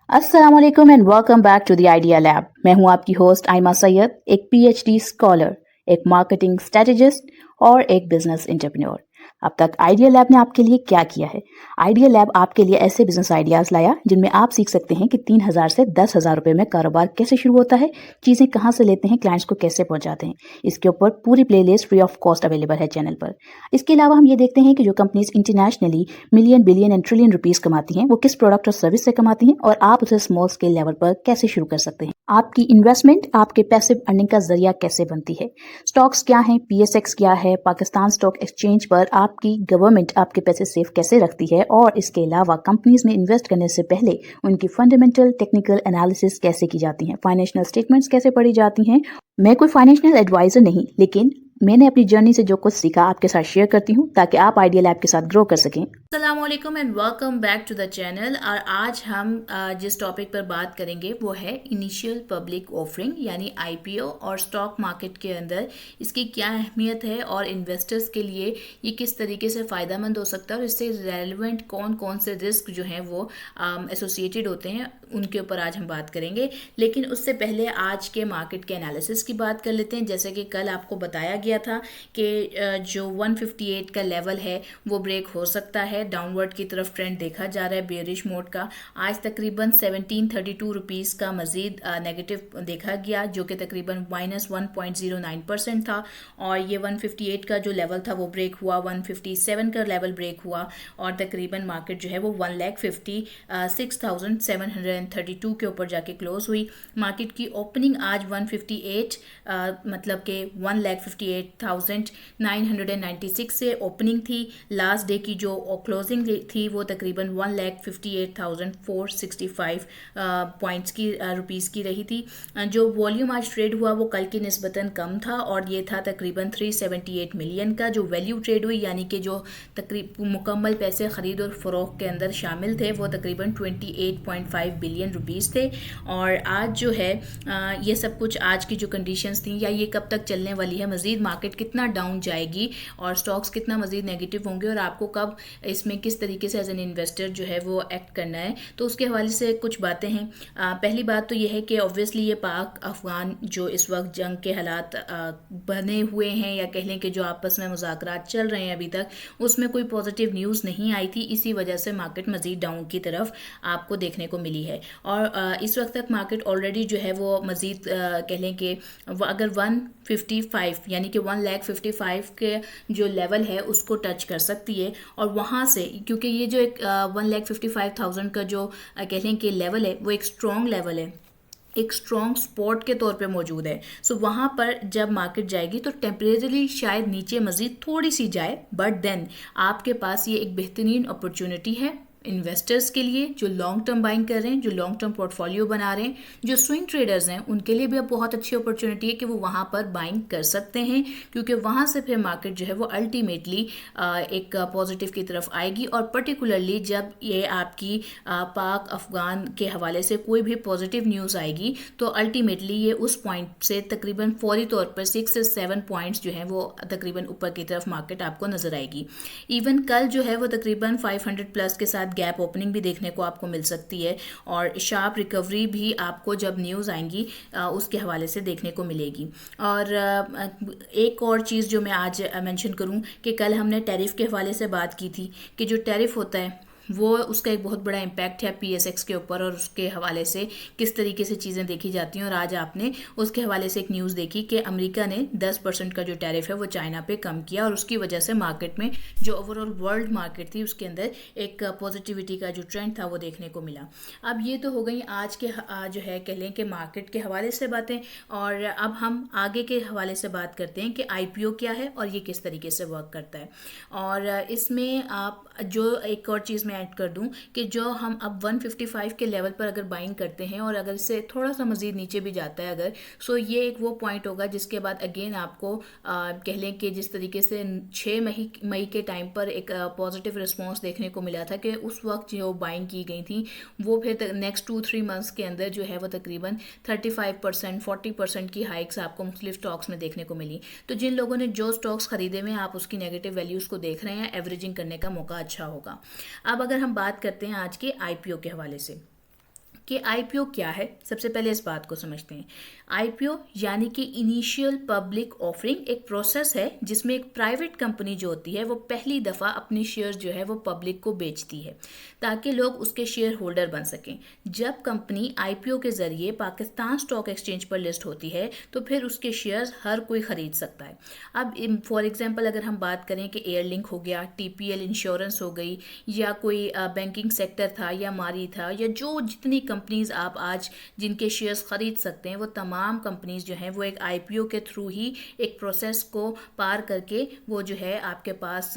अस्सलाम वालेकुम and welcome back to the idea lab. मैं हूं आपकी होस्ट आयमा सैयद, एक पीएचडी स्कॉलर, एक मार्केटिंग स्ट्रेटेजिस्ट और एक बिजनेस एंटरप्रेन्योर। अब तक आइडिया लैब ने आपके लिए क्या किया है? आइडिया लैब आपके लिए ऐसे बिजनेस आइडियाज लाया जिनमें आप सीख सकते हैं कि 3,000 से 10,000 रुपए में कारोबार कैसे शुरू होता है, चीजें कहां से लेते हैं, क्लाइंट्स को कैसे पहुंचाते हैं। इसके ऊपर पूरी playlist free of cost available है चैनल पर। इसके अलावा हम ये देखते हैं कि जो companies internationally million, billion and trillion rupees कमाती हैं, वो किस प्रोडक्ट और सर्विस से कमाती हैं और आप उसे स्मॉल स्केल लेवल पर कैसे शुरू कर सकते हैं। आपकी इन्वेस्टमेंट आपके पैसिव अर्निंग का जरिया कैसे बनती है। स्टॉक्स क्या हैं, पीएसएक्स क्या है, पाकिस्तान स्टॉक एक्सचेंज पर आपकी गवर्नमेंट आपके पैसे सेफ कैसे रखती है, और इसके अलावा कंपनीज में इन्वेस्ट करने से पहले उनकी फंडामेंटल टेक्निकल एनालिसिस कैसे की जाती है, फाइनेंशियल स्टेटमेंट्स कैसे पढ़ी जाती हैं। मैं कोई फाइनेंशियल एडवाइजर नहीं, लेकिन मैंने अपनी जर्नी से जो कुछ सीखा आपके साथ शेयर करती हूँ ताकि आप आइडिया लैब के साथ ग्रो कर सकें। अस्सलाम वालेकुम and welcome back to the channel. और आज हम जिस टॉपिक पर बात करेंगे वो है इनिशियल पब्लिक ऑफरिंग यानी आईपीओ और स्टॉक मार्केट के अंदर इसकी क्या अहमियत है और इन्वेस्टर्स के लिए ये किस तरीके से फ़ायदेमंद हो सकता है और इससे रेलिवेंट कौन कौन से रिस्क जो हैं वो एसोसिएटेड होते हैं, उनके ऊपर आज हम बात करेंगे। लेकिन उससे पहले आज के मार्केट के एनालिसिस की बात कर लेते हैं। जैसे कि कल आपको बताया गया था कि जो 158 का लेवल है वो ब्रेक हो सकता है, डाउनवर्ड की तरफ ट्रेंड देखा जा रहा है बेयरिश मोड का। आज तकरीबन 1732 रुपीज़ का मजीद नेगेटिव देखा गया, जो कि तकरीबन -1.09% था। और ये 158 का जो लेवल था वो ब्रेक हुआ, 157 का लेवल ब्रेक हुआ और तकरीबन मार्केट जो है वो 1,56,732 के ऊपर जाके क्लोज हुई। मार्केट की ओपनिंग आज 158 मतलब कि 1,58,996 से ओपनिंग थी। लास्ट डे की जो क्लोजिंग थी वो तकरीबन 1,58,465 पॉइंट्स की रुपीज़ की रही थी। जो वॉल्यूम आज ट्रेड हुआ वो कल की निस्बतन कम था और ये था तकरीबन 378 मिलियन का। जो वैल्यू ट्रेड हुई यानी कि जो तकरीबन मुकम्मल पैसे ख़रीद और फ़रोख्त के अंदर शामिल थे वो तकरीबन 28.5 बिलियन रुपीज़ थे। और आज जो है ये सब कुछ आज की जो कंडीशंस थी या ये कब तक चलने वाली है, मज़ीद मार्केट कितना डाउन जाएगी और स्टॉक्स कितना मज़ीद नेगेटिव होंगे और आपको कब इसमें किस तरीके से एज एन इन्वेस्टर जो है वो एक्ट करना है, तो उसके हवाले से कुछ बातें हैं। पहली बात तो ये है कि ऑब्वियसली ये पाक अफ़गान जो इस वक्त जंग के हालात बने हुए हैं या कह लें कि जो आपस में मुज़ाकरात चल रहे हैं अभी तक, उसमें कोई पॉजिटिव न्यूज़ नहीं आई थी। इसी वजह से मार्केट मज़ीद डाउन की तरफ आपको देखने को मिली है। और इस वक्त तक मार्केट ऑलरेडी जो है वो मज़ीद कह लें कि अगर 155 यानी कि 1,55,000 के जो लेवल है उसको टच कर सकती है और वहाँ से, क्योंकि ये जो एक 1,55,000 का जो कह लें कि लेवल है वो एक स्ट्रॉन्ग लेवल है, एक स्ट्रॉन्ग स्पॉट के तौर पे मौजूद है। सो वहाँ पर जब मार्केट जाएगी तो टेम्परेरी शायद नीचे मज़ीद थोड़ी सी जाए, बट देन आपके पास ये एक बेहतरीन अपॉर्चुनिटी है इन्वेस्टर्स के लिए जो लॉन्ग टर्म बाइंग कर रहे हैं, जो लॉन्ग टर्म पोर्टफोलियो बना रहे हैं, जो स्विंग ट्रेडर्स हैं, उनके लिए भी अब बहुत अच्छी अपॉर्चुनिटी है कि वो वहाँ पर बाइंग कर सकते हैं, क्योंकि वहाँ से फिर मार्केट जो है वो अल्टीमेटली एक पॉजिटिव की तरफ आएगी। और पर्टिकुलरली जब ये आपकी पाक अफ़गान के हवाले से कोई भी पॉजिटिव न्यूज़ आएगी तो अल्टीमेटली ये उस पॉइंट से तकरीबन फौरी तौर पर 6 से 7 पॉइंट्स जो हैं वो तकरीबन ऊपर की तरफ मार्केट आपको नज़र आएगी। इवन कल जो है वो तकरीबन 500 प्लस के साथ गैप ओपनिंग भी देखने को आपको मिल सकती है और शार्प रिकवरी भी आपको जब न्यूज़ आएंगी उसके हवाले से देखने को मिलेगी। और एक और चीज़ जो मैं आज मेंशन करूं कि कल हमने टैरिफ के हवाले से बात की थी कि जो टैरिफ होता है वो उसका एक बहुत बड़ा इम्पैक्ट है पीएसएक्स के ऊपर और उसके हवाले से किस तरीके से चीज़ें देखी जाती हैं। और आज आपने उसके हवाले से एक न्यूज़ देखी कि अमेरिका ने 10% का जो टैरिफ है वो चाइना पे कम किया और उसकी वजह से मार्केट में जो ओवरऑल वर्ल्ड मार्केट थी उसके अंदर एक पॉजिटिविटी का जो ट्रेंड था वो देखने को मिला। अब ये तो हो गई आज के जो है कह लें कि मार्केट के हवाले से बातें। और अब हम आगे के हवाले से बात करते हैं कि आईपीओ क्या है और ये किस तरीके से वर्क करता है। और इसमें आप जो एक और चीज़ ऐड कर दूं कि जो हम अब 155 के लेवल पर अगर बाइंग करते हैं और अगर इससे थोड़ा सा मज़ीद नीचे भी जाता है अगर, सो ये एक वो पॉइंट होगा जिसके बाद अगेन आपको कह लें कि जिस तरीके से 6 मई के टाइम पर एक पॉजिटिव रिस्पॉन्स देखने को मिला था कि उस वक्त जो बाइंग की गई थी वो फिर नेक्स्ट 2-3 मंथ्स के अंदर जो है वो तकरीबन 35% 40% की हाइक्स आपको मुख्तलिफ स्टॉक्स में देखने को मिली। तो जिन लोगों ने जो स्टॉक्स खरीदे हुए हैं आप उसकी नेगेटिव वैल्यूज़ को देख रहे हैं, एवरेजिंग करने का मौका अच्छा होगा। अब अगर हम बात करते हैं आज के आईपीओ के हवाले से, कि आईपीओ क्या है। सबसे पहले इस बात को समझते हैं। आईपीओ यानी कि इनिशियल पब्लिक ऑफरिंग एक प्रोसेस है जिसमें एक प्राइवेट कंपनी जो होती है वो पहली दफ़ा अपनी शेयर जो है वो पब्लिक को बेचती है ताकि लोग उसके शेयर होल्डर बन सकें। जब कंपनी आईपीओ के ज़रिए पाकिस्तान स्टॉक एक्सचेंज पर लिस्ट होती है तो फिर उसके शेयर्स हर कोई ख़रीद सकता है। अब फॉर एग्जांपल अगर हम बात करें कि एयरलिंक हो गया, टीपीएल इंश्योरेंस हो गई, या कोई बैंकिंग सेक्टर था, या मारी था, या जो जितनी कंपनीज आप आज जिनके शेयर्स खरीद सकते हैं वो तमाम कंपनीज जो हैं वो एक आईपीओ के थ्रू ही एक प्रोसेस को पार करके वो जो है आपके पास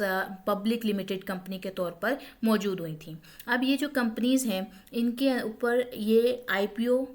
पब्लिक लिमिटेड कंपनी के तौर पर मौजूद हुई थी। अब ये जो कंपनीज हैं इनके ऊपर ये आईपीओ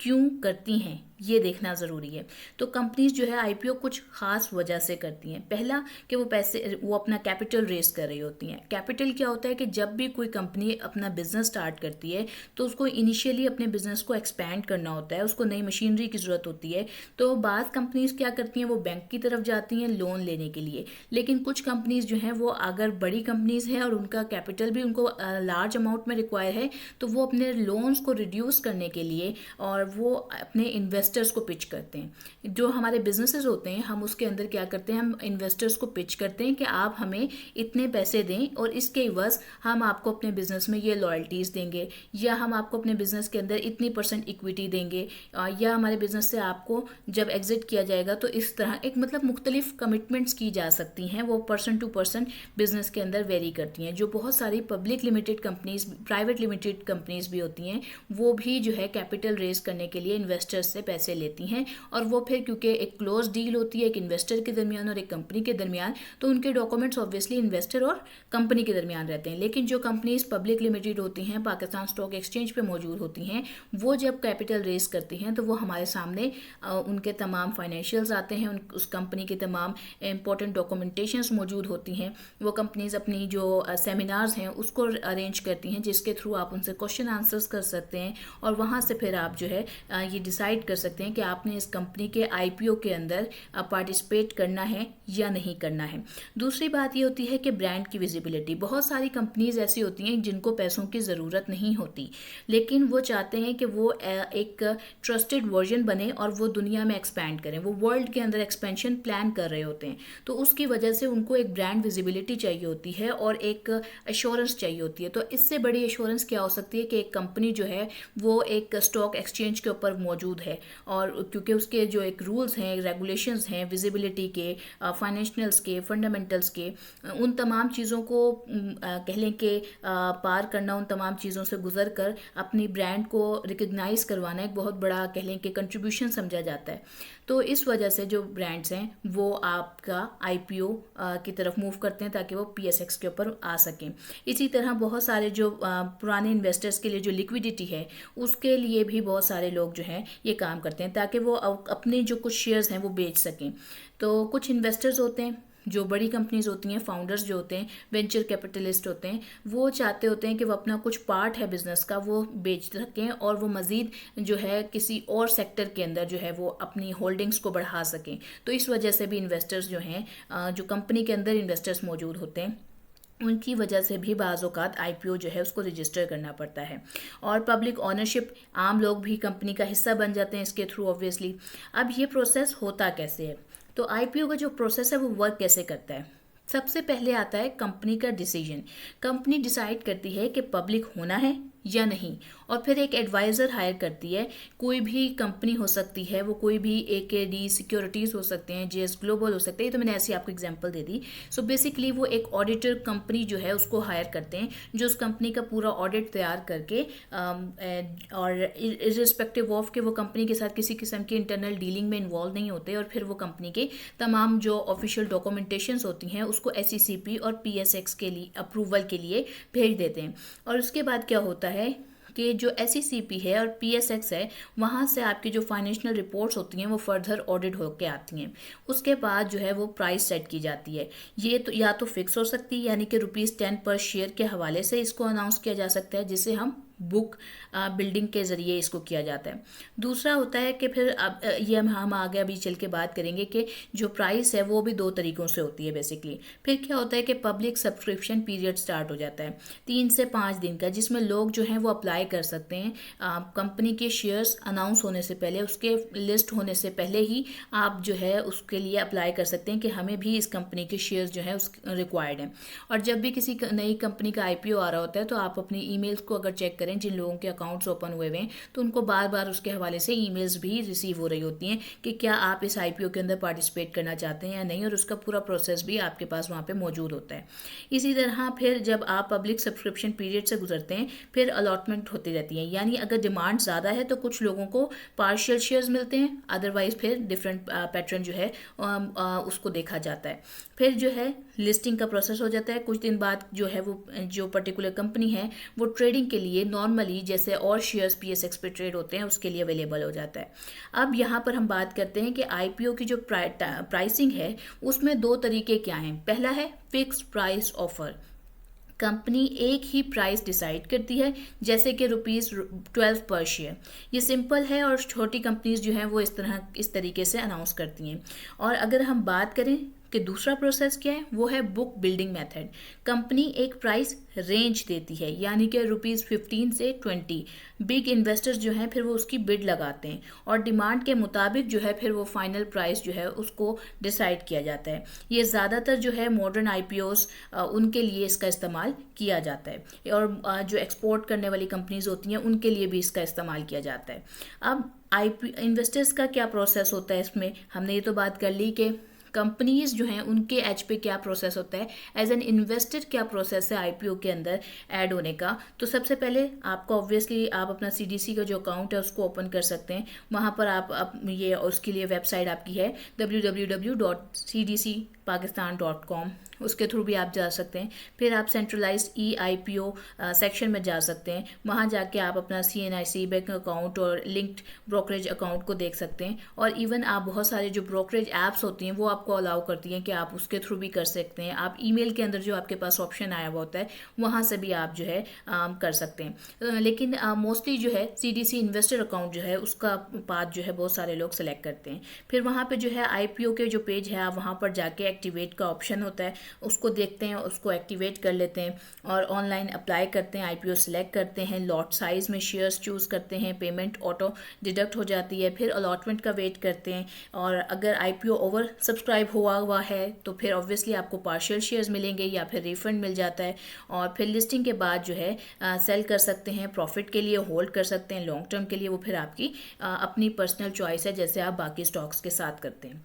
क्यों करती हैं ये देखना ज़रूरी है। तो कंपनीज जो है आईपीओ कुछ खास वजह से करती हैं। पहला कि वो अपना कैपिटल रेस कर रही होती हैं। कैपिटल क्या होता है कि जब भी कोई कंपनी अपना बिजनेस स्टार्ट करती है तो उसको इनिशियली अपने बिजनेस को एक्सपैंड करना होता है, उसको नई मशीनरी की ज़रूरत होती है। तो बाज़ कंपनीज क्या करती हैं, वो बैंक की तरफ जाती हैं लोन लेने के लिए। लेकिन कुछ कंपनीज जो हैं वो अगर बड़ी कंपनीज हैं और उनका कैपिटल भी उनको लार्ज अमाउंट में रिक्वायर है तो वो अपने लोन्स को रिड्यूस करने के लिए और वो अपने इन्वेस्टर्स को पिच करते हैं। जो हमारे बिजनेसेस होते हैं हम उसके अंदर क्या करते हैं, हम इन्वेस्टर्स को पिच करते हैं कि आप हमें इतने पैसे दें और इसके इवज़ हम आपको अपने बिजनेस में ये लॉयल्टीज़ देंगे, या हम आपको अपने बिजनेस के अंदर इतनी % इक्विटी देंगे, या हमारे बिजनेस से आपको जब एग्जिट किया जाएगा तो इस तरह एक मतलब मुख्तलिफ कमिटमेंट्स की जा सकती हैं। वो % टू % बिजनेस के अंदर वेरी करती हैं। जो बहुत सारी public limited companies, private limited companies भी होती हैं वो भी जो है कैपिटल रेज करने के लिए इन्वेस्टर्स से पैसे लेती हैं। और वो फिर क्योंकि एक क्लोज डील होती है एक इन्वेस्टर के दरमियान और एक कंपनी के दरमियान, तो उनके डॉक्यूमेंट्स ऑब्वियसली इन्वेस्टर और कंपनी के दरमियान रहते हैं। लेकिन जो कंपनीज पब्लिक लिमिटेड होती हैं, पाकिस्तान स्टॉक एक्सचेंज पे मौजूद होती हैं, वो जब कैपिटल रेज करती हैं तो वो हमारे सामने उनके तमाम फाइनेंशियल्स आते हैं, उस कंपनी के तमाम इंपॉर्टेंट डॉक्यूमेंटेशंस मौजूद होती हैं। वो कंपनीज अपनी जो सेमिनार्स हैं उसको अरेंज करती हैं जिसके थ्रू आप उनसे क्वेश्चन आंसर्स कर सकते हैं और वहाँ से फिर आप जो है ये डिसाइड कर सकते हैं कि आपने इस कंपनी के आईपीओ के अंदर पार्टिसिपेट करना है या नहीं करना है। दूसरी बात ये होती है कि ब्रांड की विजिबिलिटी। बहुत सारी कंपनीज ऐसी होती हैं जिनको पैसों की ज़रूरत नहीं होती, लेकिन वो चाहते हैं कि वो एक ट्रस्टेड वर्जन बने और वो दुनिया में एक्सपैंड करें, वो वर्ल्ड के अंदर एक्सपेंशन प्लान कर रहे होते हैं। तो उसकी वजह से उनको एक ब्रांड विजिबिलिटी चाहिए होती है और एक एश्योरेंस चाहिए होती है। तो इससे बड़ी एश्योरेंस क्या हो सकती है कि एक कंपनी जो है वो एक स्टॉक एक्सचेंज के ऊपर मौजूद है, और क्योंकि उसके जो एक रूल्स हैं, रेगुलेशंस हैं विजिबिलिटी के, फाइनेंशियल्स के, फंडामेंटल्स के, उन तमाम चीज़ों को कह लें कि पार करना, उन तमाम चीज़ों से गुजर कर अपनी ब्रांड को रिकग्नाइज करवाना एक बहुत बड़ा कह लें कि कंट्रीब्यूशन समझा जाता है। तो इस वजह से जो ब्रांड्स हैं वो आपका आईपीओ की तरफ मूव करते हैं ताकि वो पीएसएक्स के ऊपर आ सकें। इसी तरह बहुत सारे जो पुराने इन्वेस्टर्स के लिए जो लिक्विडिटी है उसके लिए भी बहुत सारे लोग जो हैं ये काम करते हैं ताकि वो अपने जो कुछ शेयर्स हैं वो बेच सकें। तो कुछ इन्वेस्टर्स होते हैं जो बड़ी कंपनीज होती हैं, फाउंडर्स जो होते हैं, वेंचर कैपिटलिस्ट होते हैं, वो चाहते होते हैं कि वो अपना कुछ पार्ट है बिजनेस का वो बेच सकें और वो मज़ीद जो है किसी और सेक्टर के अंदर जो है वो अपनी होल्डिंग्स को बढ़ा सकें। तो इस वजह से भी इन्वेस्टर्स जो हैं, जो कंपनी के अंदर इन्वेस्टर्स मौजूद होते हैं, उनकी वजह से भी बाज़ औक़ात आईपीओ जो है उसको रजिस्टर करना पड़ता है। और पब्लिक ऑनरशिप, आम लोग भी कंपनी का हिस्सा बन जाते हैं इसके थ्रू ऑब्वियसली। अब ये प्रोसेस होता कैसे है? तो आईपीओ का जो प्रोसेस है वो वर्क कैसे करता है? सबसे पहले आता है कंपनी का डिसीजन। कंपनी डिसाइड करती है कि पब्लिक होना है या नहीं, और फिर एक एडवाइज़र हायर करती है। कोई भी कंपनी हो सकती है, वो कोई भी एकेडी सिक्योरिटीज़ हो सकते हैं, जेएस ग्लोबल हो सकते हैं। तो मैंने ऐसी आपको एग्जांपल दे दी। सो बेसिकली वो एक ऑडिटर कंपनी जो है उसको हायर करते हैं जो उस कंपनी का पूरा ऑडिट तैयार करके और इर्रिस्पेक्टिव ऑफ के वो कंपनी के साथ किसी किस्म की इंटरनल डीलिंग में इन्वॉल्व नहीं होते, और फिर वो कंपनी के तमाम जो ऑफिशियल डॉक्यूमेंटेशंस होती हैं उसको एसईसीपी और पीएसएक्स के लिए अप्रूवल के लिए भेज देते हैं। और उसके बाद क्या होता है कि जो एसईसीपी है और पीएसएक्स है वहाँ से आपकी जो फाइनेंशियल रिपोर्ट्स होती हैं वो फर्दर ऑडिट होकर आती हैं। उसके बाद जो है वो प्राइस सेट की जाती है। ये तो या तो फिक्स हो सकती है, यानी कि ₹10 पर शेयर के हवाले से इसको अनाउंस किया जा सकता है जिसे हम बुक बिल्डिंग के ज़रिए इसको किया जाता है। दूसरा होता है कि फिर अब ये हम आगे अभी चल के बात करेंगे कि जो प्राइस है वो भी दो तरीक़ों से होती है बेसिकली। फिर क्या होता है कि पब्लिक सब्सक्रिप्शन पीरियड स्टार्ट हो जाता है 3 से 5 दिन का, जिसमें लोग जो हैं वो अप्लाई कर सकते हैं कंपनी के शेयर्स अनाउंस होने से पहले, उसके लिस्ट होने से पहले ही आप जो है उसके लिए अप्लाई कर सकते हैं कि हमें भी इस कंपनी के शेयर्स जो है उस रिक्वायर्ड हैं। और जब भी किसी नई कंपनी का IPO आ रहा होता है तो आप अपनी ईमेल्स को अगर चेक करें, जिन लोगों के अकाउंट्स ओपन हुए हैं तो उनको बार बार उसके हवाले से ईमेल्स भी रिसीव हो रही होती हैं कि क्या आप इस IPO के अंदर पार्टिसिपेट करना चाहते हैं या नहीं, और उसका पूरा प्रोसेस भी आपके पास वहाँ पे मौजूद होता है। इसी तरह फिर जब आप पब्लिक सब्सक्रिप्शन पीरियड से गुजरते हैं फिर अलॉटमेंट होती रहती है, यानी अगर डिमांड ज़्यादा है तो कुछ लोगों को पार्शियल शेयर्स मिलते हैं, अदरवाइज फिर डिफरेंट पैटर्न जो है उसको देखा जाता है। फिर जो है लिस्टिंग का प्रोसेस हो जाता है। कुछ दिन बाद जो है वो जो पर्टिकुलर कंपनी है वो ट्रेडिंग के लिए नॉर्मली जैसे और शेयर्स PSX पे ट्रेड होते हैं उसके लिए अवेलेबल हो जाता है। अब यहाँ पर हम बात करते हैं कि IPO की जो प्राइसिंग है उसमें दो तरीके क्या हैं। पहला है फिक्स प्राइस ऑफर, कंपनी एक ही प्राइस डिसाइड करती है जैसे कि ₹12 पर शेयर। ये सिंपल है और छोटी कंपनीज जो हैं वो इस तरीके से अनाउंस करती हैं। और अगर हम बात करें कि दूसरा प्रोसेस क्या है, वो है बुक बिल्डिंग मेथड। कंपनी एक प्राइस रेंज देती है, यानी कि ₹15 से 20। बिग इन्वेस्टर्स जो हैं फिर वो उसकी बिड लगाते हैं और डिमांड के मुताबिक जो है फिर वो फाइनल प्राइस जो है उसको डिसाइड किया जाता है। ये ज़्यादातर जो है मॉडर्न IPOs उनके लिए इसका इस्तेमाल किया जाता है और जो एक्सपोर्ट करने वाली कंपनीज होती हैं उनके लिए भी इसका इस्तेमाल किया जाता है। अब इन्वेस्टर्स का क्या प्रोसेस होता है इसमें, हमने ये तो बात कर ली कि कंपनीज जो हैं उनके एज पे क्या प्रोसेस होता है, एज एन इन्वेस्टर क्या प्रोसेस है IPO के अंदर ऐड होने का। तो सबसे पहले आपको ऑब्वियसली आप अपना CDC का जो अकाउंट है उसको ओपन कर सकते हैं। वहाँ पर आप ये उसके लिए वेबसाइट आपकी है www.cdcpakistan.com, उसके थ्रू भी आप जा सकते हैं। फिर आप सेंट्रलाइज्ड IPO सेक्शन में जा सकते हैं, वहाँ जाके आप अपना CNIC बैंक अकाउंट और लिंक्ड ब्रोकरेज अकाउंट को देख सकते हैं। और इवन आप बहुत सारे जो ब्रोकरेज ऐप्स होती हैं वो आपको अलाउ करती हैं कि आप उसके थ्रू भी कर सकते हैं। आप ईमेल के अंदर जो आपके पास ऑप्शन आया हुआ होता है वहाँ से भी आप जो है कर सकते हैं। लेकिन मोस्टली जो है CDC इन्वेस्टर अकाउंट जो है उसका पाथ जो है बहुत सारे लोग सेलेक्ट करते हैं। फिर वहाँ पे जो है IPO के जो पेज है आप वहाँ पर जाके एक्टिवेट का ऑप्शन होता है, उसको देखते हैं, उसको एक्टिवेट कर लेते हैं और ऑनलाइन अप्लाई करते हैं। IPO सिलेक्ट करते हैं, लॉट साइज़ में शेयर्स चूज़ करते हैं, पेमेंट ऑटो डिडक्ट हो जाती है। फिर अलॉटमेंट का वेट करते हैं और अगर IPO ओवर सब्सक्राइब हुआ है तो फिर ऑब्वियसली आपको पार्शियल शेयर्स मिलेंगे या फिर रिफंड मिल जाता है। और फिर लिस्टिंग के बाद जो है सेल कर सकते हैं, प्रॉफिट के लिए होल्ड कर सकते हैं, लॉन्ग टर्म के लिए वो फिर आपकी अपनी पर्सनल चॉइस है जैसे आप बाकी स्टॉक्स के साथ करते हैं।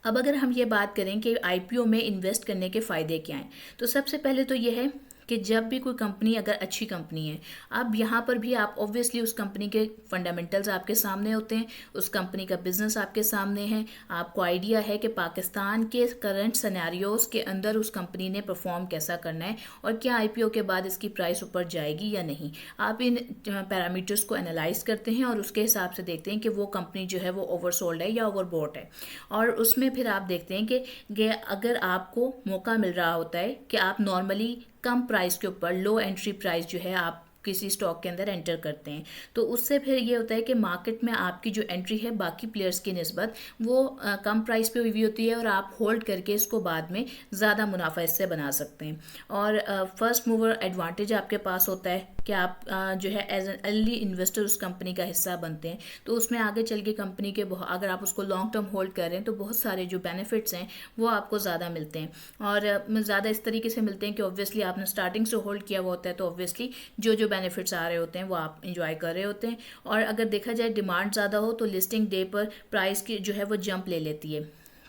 अब अगर हम ये बात करें कि IPO में इन्वेस्ट करने के फ़ायदे क्या हैं, तो सबसे पहले तो ये है कि जब भी कोई कंपनी अगर अच्छी कंपनी है, अब यहाँ पर भी आप ऑब्वियसली उस कंपनी के फंडामेंटल्स आपके सामने होते हैं, उस कंपनी का बिजनेस आपके सामने है, आपको आइडिया है कि पाकिस्तान के करंट सिनेरियोज के अंदर उस कंपनी ने परफॉर्म कैसा करना है और क्या IPO के बाद इसकी प्राइस ऊपर जाएगी या नहीं। आप इन पैरामीटर्स को एनालाइज करते हैं और उसके हिसाब से देखते हैं कि वो कंपनी जो है वो ओवरसोल्ड है या ओवरबॉट है। और उसमें फिर आप देखते हैं कि अगर आपको मौका मिल रहा होता है कि आप नॉर्मली कम प्राइस के ऊपर लो एंट्री प्राइस जो है आप किसी स्टॉक के अंदर एंटर करते हैं, तो उससे फिर ये होता है कि मार्केट में आपकी जो एंट्री है बाकी प्लेयर्स की निस्बत वो कम प्राइस पे हुई होती है और आप होल्ड करके इसको बाद में ज़्यादा मुनाफा इससे बना सकते हैं। और फर्स्ट मूवर एडवांटेज आपके पास होता है कि आप जो है एज एन अर्ली इन्वेस्टर उस कंपनी का हिस्सा बनते हैं, तो उसमें आगे चल के कंपनी के अगर आप उसको लॉन्ग टर्म होल्ड कर रहे हैं तो बहुत सारे जो बेनिफिट्स हैं वो आपको ज़्यादा मिलते हैं। और ज़्यादा इस तरीके से मिलते हैं कि ऑब्वियसली आपने स्टार्टिंग से होल्ड किया हुआ होता है तो ऑब्वियसली जो बेनिफिट्स आ रहे होते हैं वो आप इंजॉय कर रहे होते हैं। और अगर देखा जाए डिमांड ज़्यादा हो तो लिस्टिंग डे पर प्राइस की जो है वो जंप ले लेती है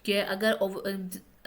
कि अगर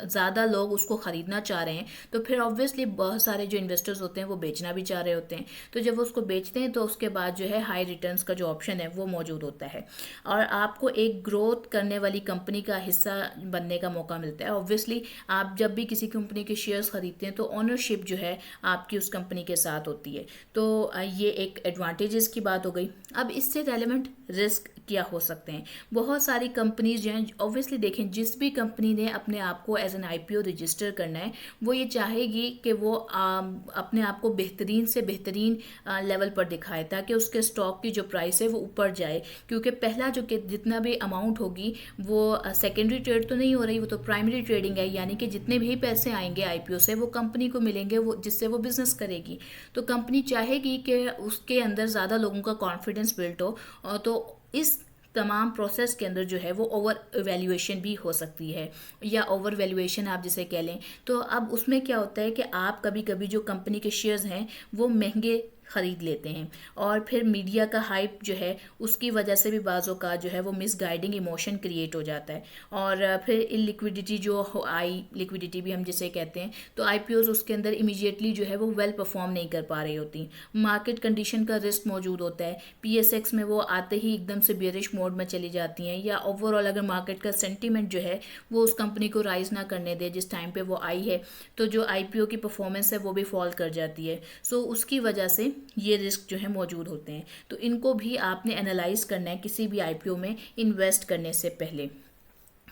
ज़्यादा लोग उसको ख़रीदना चाह रहे हैं तो फिर ऑब्वियसली बहुत सारे जो इन्वेस्टर्स होते हैं वो बेचना भी चाह रहे होते हैं, तो जब वो उसको बेचते हैं तो उसके बाद जो है हाई रिटर्न्स का जो ऑप्शन है वो मौजूद होता है और आपको एक ग्रोथ करने वाली कंपनी का हिस्सा बनने का मौका मिलता है। ऑब्वियसली आप जब भी किसी कंपनी के शेयर्स ख़रीदते हैं तो ऑनरशिप जो है आपकी उस कंपनी के साथ होती है, तो ये एक एडवांटेजेस की बात हो गई। अब इससे रेलेवेंट रिस्क क्या हो सकते हैं। बहुत सारी कंपनीज जो हैं ऑब्वियसली देखें, जिस भी कंपनी ने अपने आप को एज एन आईपीओ रजिस्टर करना है वो ये चाहेगी कि वो अपने आप को बेहतरीन से बेहतरीन लेवल पर दिखाए ताकि उसके स्टॉक की जो प्राइस है वो ऊपर जाए, क्योंकि पहला जो कि जितना भी अमाउंट होगी वो सेकेंडरी ट्रेड तो नहीं हो रही, वो तो प्राइमरी ट्रेडिंग है, यानी कि जितने भी पैसे आएंगे आईपीओ से वो कंपनी को मिलेंगे, वो जिससे वो बिजनेस करेगी। तो कंपनी चाहेगी कि उसके अंदर ज़्यादा लोगों का कॉन्फिडेंस बिल्ड हो, तो इस तमाम प्रोसेस के अंदर जो है वो ओवर वैल्यूएशन भी हो सकती है या ओवर वैल्यूएशन आप जिसे कह लें। तो अब उसमें क्या होता है कि आप कभी कभी जो कंपनी के शेयर्स हैं वो महंगे ख़रीद लेते हैं और फिर मीडिया का हाइप जो है उसकी वजह से भी बाज़ों का जो है वो मिसगाइडिंग इमोशन क्रिएट हो जाता है और फिर इलिक्विडिटी जो आई, लिक्विडिटी भी हम जिसे कहते हैं, तो आईपीओज उसके अंदर इमीडिएटली जो है वो वेल परफॉर्म नहीं कर पा रही होती, मार्केट कंडीशन का रिस्क मौजूद होता है, पीएसएक्स में वो आते ही एकदम से बेरिश मोड में चली जाती हैं या ओवरऑल अगर मार्केट का सेंटीमेंट जो है वो उस कंपनी को राइज ना करने दे जिस टाइम पे वो आई है, तो जो आईपीओ की परफॉर्मेंस है वो भी फॉल कर जाती है। सो उसकी वजह से ये रिस्क जो है मौजूद होते हैं, तो इनको भी आपने एनालाइज करना है किसी भी आईपीओ में इन्वेस्ट करने से पहले,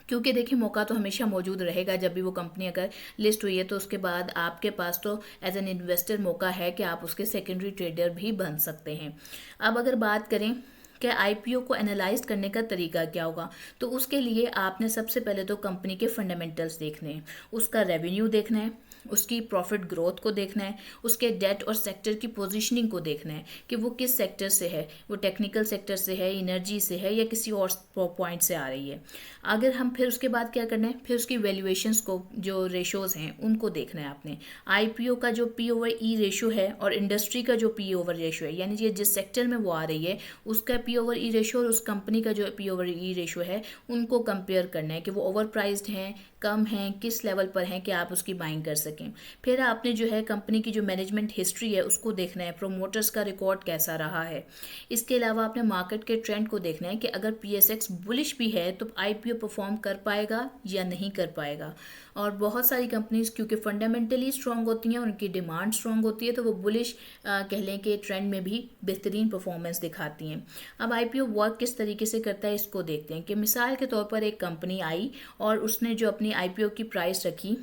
क्योंकि देखिए मौका तो हमेशा मौजूद रहेगा। जब भी वो कंपनी अगर लिस्ट हुई है तो उसके बाद आपके पास तो एज एन इन्वेस्टर मौका है कि आप उसके सेकेंडरी ट्रेडर भी बन सकते हैं। अब अगर बात करें कि आईपीओ को एनालाइज करने का तरीका क्या होगा, तो उसके लिए आपने सबसे पहले तो कंपनी के फंडामेंटल्स देखने हैं, उसका रेवेन्यू देखना है, उसकी प्रॉफिट ग्रोथ को देखना है, उसके डेट और सेक्टर की पोजीशनिंग को देखना है कि वो किस सेक्टर से है, वो टेक्निकल सेक्टर से है, एनर्जी से है या किसी और पॉइंट से आ रही है। अगर हम फिर उसके बाद क्या करना है, फिर उसकी वैल्यूएशंस को जो रेशोज़ हैं उनको देखना है आपने। आईपीओ का जो पी ओवर ई रेशो है और इंडस्ट्री का जो पी ओवर रेशो है, यानी कि जिस सेक्टर में वो आ रही है उसका पी ओवर ई रेशो और उस कंपनी का जो पी ओवर ई रेशो है उनको कंपेयर करना है कि वो ओवर प्राइस्ड हैं, कम हैं, किस लेवल पर हैं कि आप उसकी बाइंग कर सकें। फिर आपने जो है कंपनी की जो मैनेजमेंट हिस्ट्री है उसको देखना है, प्रोमोटर्स का रिकॉर्ड कैसा रहा है। इसके अलावा आपने मार्केट के ट्रेंड को देखना है कि अगर पीएसएक्स बुलिश भी है तो आईपीओ परफॉर्म कर पाएगा या नहीं कर पाएगा। और बहुत सारी कंपनीज क्योंकि फंडामेंटली स्ट्रांग होती हैं, उनकी डिमांड स्ट्रांग होती है, तो वो बुलिश कह लें कि ट्रेंड में भी बेहतरीन परफॉर्मेंस दिखाती हैं। अब आईपीओ वर्क किस तरीके से करता है इसको देखते हैं कि मिसाल के तौर पर एक कंपनी आई और उसने जो अपनी आईपीओ की प्राइस रखी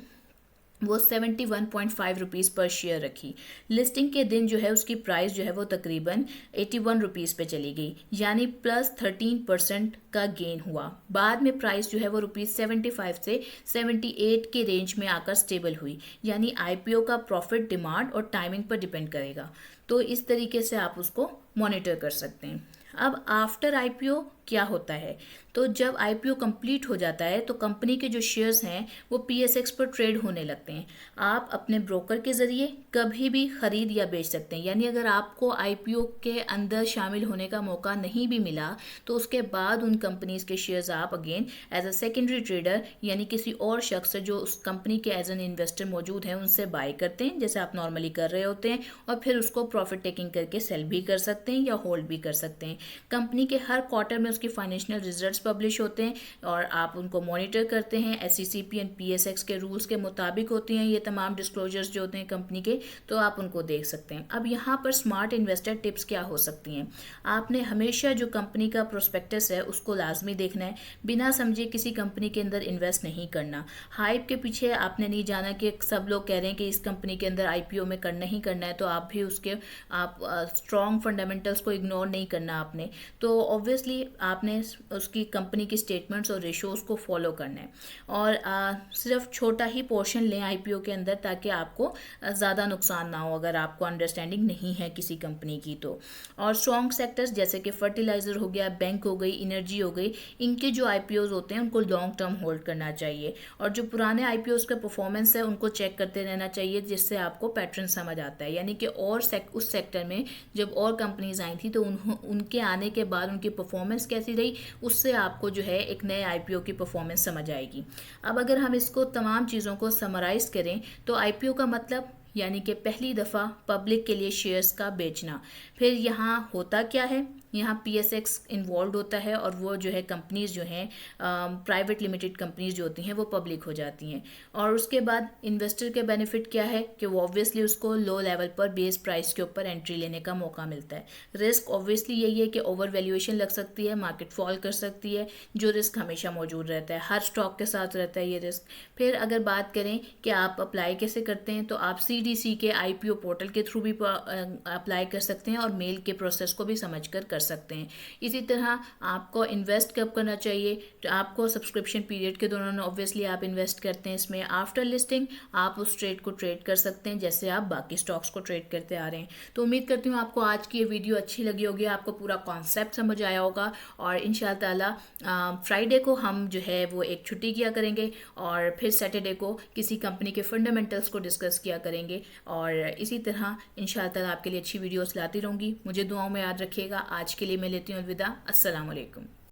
वो 71.5 रुपीज़ पर शेयर रखी। लिस्टिंग के दिन जो है उसकी प्राइस जो है वो तकरीबन 81 रुपीज़ पे चली गई, यानी +13% का गेन हुआ। बाद में प्राइस जो है वो ₹75 से 78 के रेंज में आकर स्टेबल हुई, यानी आईपीओ का प्रॉफिट डिमांड और टाइमिंग पर डिपेंड करेगा। तो इस तरीके से आप उसको मॉनिटर कर सकते हैं। अब आफ्टर आईपीओ क्या होता है, तो जब आईपीओ कंप्लीट हो जाता है तो कंपनी के जो शेयर्स हैं वो पीएसएक्स पर ट्रेड होने लगते हैं। आप अपने ब्रोकर के ज़रिए कभी भी ख़रीद या बेच सकते हैं, यानी अगर आपको आईपीओ के अंदर शामिल होने का मौका नहीं भी मिला तो उसके बाद उन कंपनीज़ के शेयर्स आप again as a secondary trader यानी किसी और शख्स जो उस कंपनी के एज एन इन्वेस्टर मौजूद हैं उनसे बाय करते हैं, जैसे आप नॉर्मली कर रहे होते हैं, और फिर उसको प्रॉफिट टेकिंग करके सेल भी कर सकते हैं या होल्ड भी कर सकते हैं। कंपनी के हर क्वार्टर में उसकी फाइनेंशियल रिजल्ट्स पब्लिश होते हैं और आप उनको मॉनिटर करते हैं। एसईसीपी एंड पीएसएक्स के रूल्स के मुताबिक होती हैं ये तमाम डिस्क्लोजर्स जो होते हैं कंपनी के, तो आप उनको देख सकते हैं। अब यहाँ पर स्मार्ट इन्वेस्टर टिप्स क्या हो सकती हैं, आपने हमेशा जो कंपनी का प्रोस्पेक्टस है उसको लाजमी देखना है, बिना समझे किसी कंपनी के अंदर इन्वेस्ट नहीं करना। हाइप के पीछे आपने नहीं जाना कि सब लोग कह रहे हैं कि इस कंपनी के अंदर आईपीओ में करना ही करना है, तो आप भी उसके आप स्ट्रॉन्ग फंडामेंटल्स को इग्नोर नहीं करना आपने। तो ऑब्वियसली आपने उसकी कंपनी की स्टेटमेंट्स और रेशोज़ को फॉलो करना है और सिर्फ छोटा ही पोर्शन लें आईपीओ के अंदर ताकि आपको ज़्यादा नुकसान ना हो अगर आपको अंडरस्टैंडिंग नहीं है किसी कंपनी की तो। और स्ट्रॉन्ग सेक्टर्स जैसे कि फर्टिलाइज़र हो गया, बैंक हो गई, एनर्जी हो गई, इनके जो आईपीओज होते हैं उनको लॉन्ग टर्म होल्ड करना चाहिए और जो पुराने आईपीओज का परफॉर्मेंस है उनको चेक करते रहना चाहिए, जिससे आपको पैटर्न समझ आता है। यानी कि और उस सेक्टर में जब और कंपनीज आई थी तो उनके आने के बाद उनकी परफॉर्मेंस कैसी रही, उससे आपको जो है एक नए आईपीओ की परफॉर्मेंस समझ आएगी। अब अगर हम इसको तमाम चीज़ों को समराइज़ करें तो आईपीओ का मतलब यानी कि पहली दफ़ा पब्लिक के लिए शेयर्स का बेचना। फिर यहाँ होता क्या है, यहाँ PSX इन्वॉल्व होता है और वो जो है कंपनीज जो हैं प्राइवेट लिमिटेड कंपनीज जो होती हैं वो पब्लिक हो जाती हैं। और उसके बाद इन्वेस्टर के बेनिफिट क्या है कि वो ऑब्वियसली उसको लो लेवल पर बेस प्राइस के ऊपर एंट्री लेने का मौका मिलता है। रिस्क ऑब्वियसली यही है कि ओवर वैल्यूएशन लग सकती है, मार्केट फॉल कर सकती है, जो रिस्क हमेशा मौजूद रहता है, हर स्टॉक के साथ रहता है ये रिस्क। फिर अगर बात करें कि आप अप्लाई कैसे करते हैं, तो आप CDC के IPO पोर्टल के थ्रू भी अप्लाई कर सकते हैं और मेल के प्रोसेस को भी समझ कर सकते हैं। इसी तरह आपको इन्वेस्ट कब करना चाहिए, तो आपको सब्सक्रिप्शन पीरियड के दौरान ऑब्वियसली आप इन्वेस्ट करते हैं इसमें। आफ्टर लिस्टिंग आप उस ट्रेड को ट्रेड कर सकते हैं जैसे आप बाकी स्टॉक्स को ट्रेड करते आ रहे हैं। तो उम्मीद करती हूँ आपको आज की ये वीडियो अच्छी लगी होगी, आपको पूरा कॉन्सेप्ट समझ आया होगा। और इंशाअल्लाह ताला फ्राइडे को हम जो है वो एक छुट्टी किया करेंगे और फिर सैटरडे को किसी कंपनी के फंडामेंटल्स को डिस्कस किया करेंगे। और इसी तरह इंशाअल्लाह ताला आपके लिए अच्छी वीडियोस लाती रहूँगी। मुझे दुआओं में याद रखिएगा। आज के लिए मैं लेती हूँ अलविदा। अस्सलाम वालेकुम।